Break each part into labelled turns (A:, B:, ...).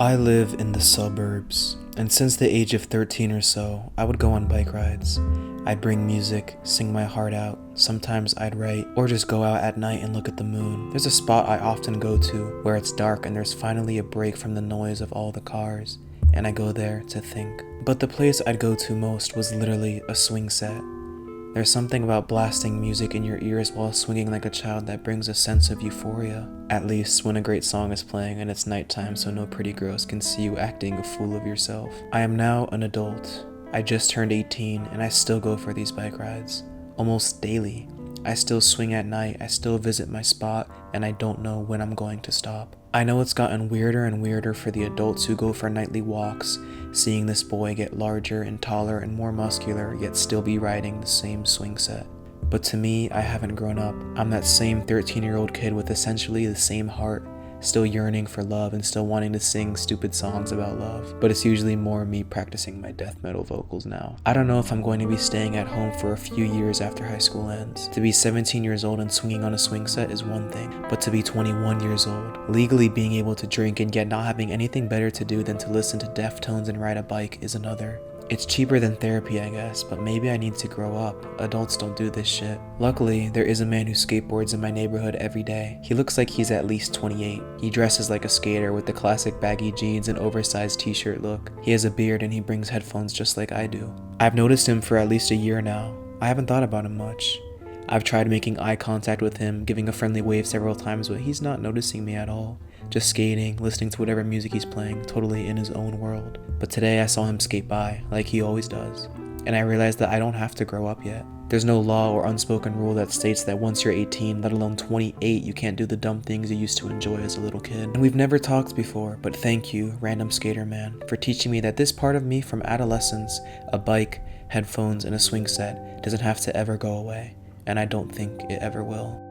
A: I live in the suburbs, and since the age of 13 or so, I would go on bike rides. I'd bring music, sing my heart out, sometimes I'd write, or just go out at night and look at the moon. There's a spot I often go to where it's dark and there's finally a break from the noise of all the cars, and I go there to think. But the place I'd go to most was literally a swing set. There's something about blasting music in your ears while swinging like a child that brings a sense of euphoria. At least when a great song is playing and it's nighttime so no pretty girls can see you acting a fool of yourself. I am now an adult. I just turned 18 and I still go for these bike rides. Almost daily. I still swing at night, I still visit my spot, and I don't know when I'm going to stop. I know it's gotten weirder and weirder for the adults who go for nightly walks, seeing this boy get larger and taller and more muscular, yet still be riding the same swing set. But to me, I haven't grown up. I'm that same 13-year-old kid with essentially the same heart, still yearning for love and still wanting to sing stupid songs about love. But it's usually more me practicing my death metal vocals now. I don't know if I'm going to be staying at home for a few years after high school ends. To be 17 years old and swinging on a swing set is one thing, but to be 21 years old, legally being able to drink and yet not having anything better to do than to listen to Deftones and ride a bike is another. It's cheaper than therapy, I guess, but maybe I need to grow up. Adults don't do this shit. Luckily, there is a man who skateboards in my neighborhood every day. He looks like he's at least 28. He dresses like a skater with the classic baggy jeans and oversized t-shirt look. He has a beard and he brings headphones just like I do. I've noticed him for at least a year now. I haven't thought about him much. I've tried making eye contact with him, giving a friendly wave several times, but he's not noticing me at all. Just skating, listening to whatever music he's playing, totally in his own world. But today I saw him skate by, like he always does. And I realized that I don't have to grow up yet. There's no law or unspoken rule that states that once you're 18, let alone 28, you can't do the dumb things you used to enjoy as a little kid. And we've never talked before, but thank you, random skater man, for teaching me that this part of me from adolescence, a bike, headphones, and a swing set, doesn't have to ever go away. And I don't think it ever will.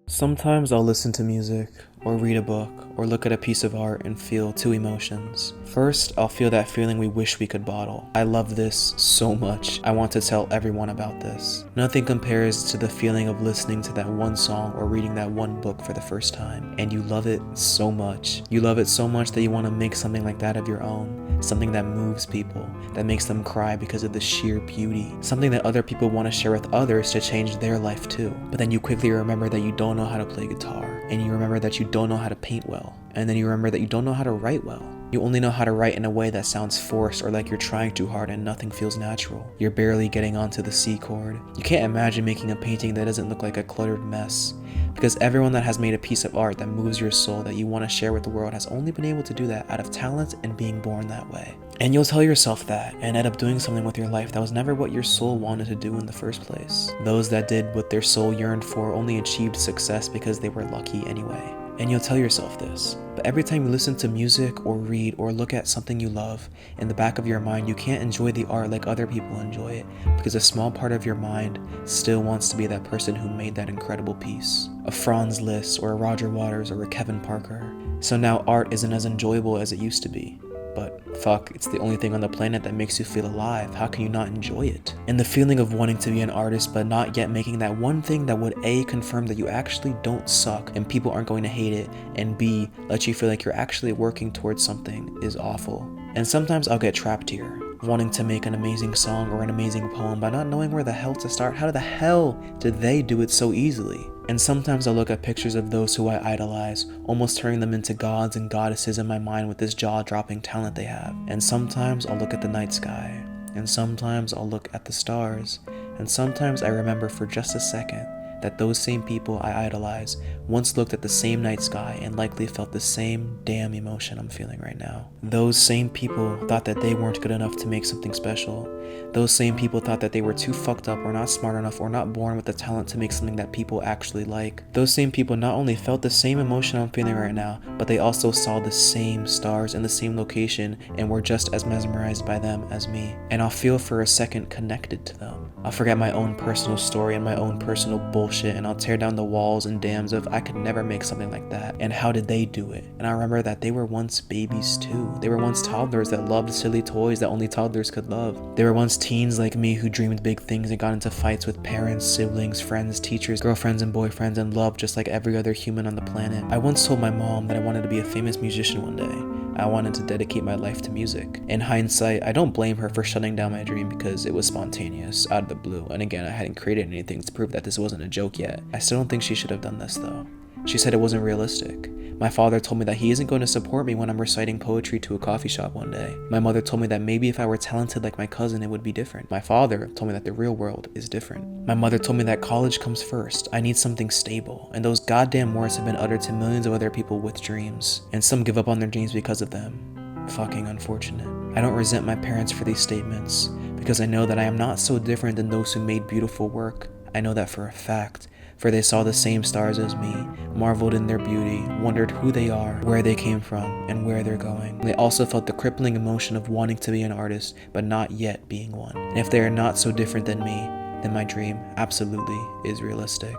A: Sometimes I'll listen to music, or read a book, or look at a piece of art and feel two emotions. First, I'll feel that feeling we wish we could bottle. I love this so much. I want to tell everyone about this. Nothing compares to the feeling of listening to that one song or reading that one book for the first time, and you love it so much. You love it so much that you want to make something like that of your own. Something that moves people, that makes them cry because of the sheer beauty. Something that other people want to share with others to change their life too. But then you quickly remember that you don't know how to play guitar, and you remember that you don't know how to paint well, and then you remember that you don't know how to write well. You only know how to write in a way that sounds forced or like you're trying too hard and nothing feels natural. You're barely getting onto the C chord. You can't imagine making a painting that doesn't look like a cluttered mess. Because everyone that has made a piece of art that moves your soul that you want to share with the world has only been able to do that out of talent and being born that way. And you'll tell yourself that and end up doing something with your life that was never what your soul wanted to do in the first place. Those that did what their soul yearned for only achieved success because they were lucky anyway. And you'll tell yourself this, but every time you listen to music or read or look at something you love, in the back of your mind you can't enjoy the art like other people enjoy it, because a small part of your mind still wants to be that person who made that incredible piece. A Franz Liszt or a Roger Waters or a Kevin Parker. So now art isn't as enjoyable as it used to be. But fuck, it's the only thing on the planet that makes you feel alive. How can you not enjoy it? And the feeling of wanting to be an artist but not yet making that one thing that would A, confirm that you actually don't suck and people aren't going to hate it, and B, let you feel like you're actually working towards something is awful. And sometimes I'll get trapped here, wanting to make an amazing song or an amazing poem but not knowing where the hell to start. How the hell did they do it so easily? And sometimes I'll look at pictures of those who I idolize, almost turning them into gods and goddesses in my mind with this jaw-dropping talent they have. And sometimes I'll look at the night sky, and sometimes I'll look at the stars, and sometimes I remember for just a second that those same people I idolize once looked at the same night sky and likely felt the same damn emotion I'm feeling right now. Those same people thought that they weren't good enough to make something special. Those same people thought that they were too fucked up or not smart enough or not born with the talent to make something that people actually like. Those same people not only felt the same emotion I'm feeling right now, but they also saw the same stars in the same location and were just as mesmerized by them as me. And I'll feel for a second connected to them. I'll forget my own personal story and my own personal bullshit bullshit, and I'll tear down the walls and dams of I could never make something like that. And how did they do it? And I remember that they were once babies too. They were once toddlers that loved silly toys that only toddlers could love. They were once teens like me who dreamed big things and got into fights with parents, siblings, friends, teachers, girlfriends and boyfriends, and loved just like every other human on the planet. I once told my mom that I wanted to be a famous musician one day. I wanted to dedicate my life to music. In hindsight, I don't blame her for shutting down my dream because it was spontaneous, out of the blue, and again, I hadn't created anything to prove that this wasn't a joke yet. I still don't think she should have done this though. She said it wasn't realistic. My father told me that he isn't going to support me when I'm reciting poetry to a coffee shop one day. My mother told me that maybe if I were talented like my cousin, it would be different. My father told me that the real world is different. My mother told me that college comes first. I need something stable. And those goddamn words have been uttered to millions of other people with dreams. And some give up on their dreams because of them. Fucking unfortunate. I don't resent my parents for these statements, because I know that I am not so different than those who made beautiful work. I know that for a fact. For they saw the same stars as me, marveled in their beauty, wondered who they are, where they came from, and where they're going. They also felt the crippling emotion of wanting to be an artist, but not yet being one. And if they are not so different than me, then my dream absolutely is realistic.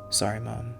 A: Sorry, Mom.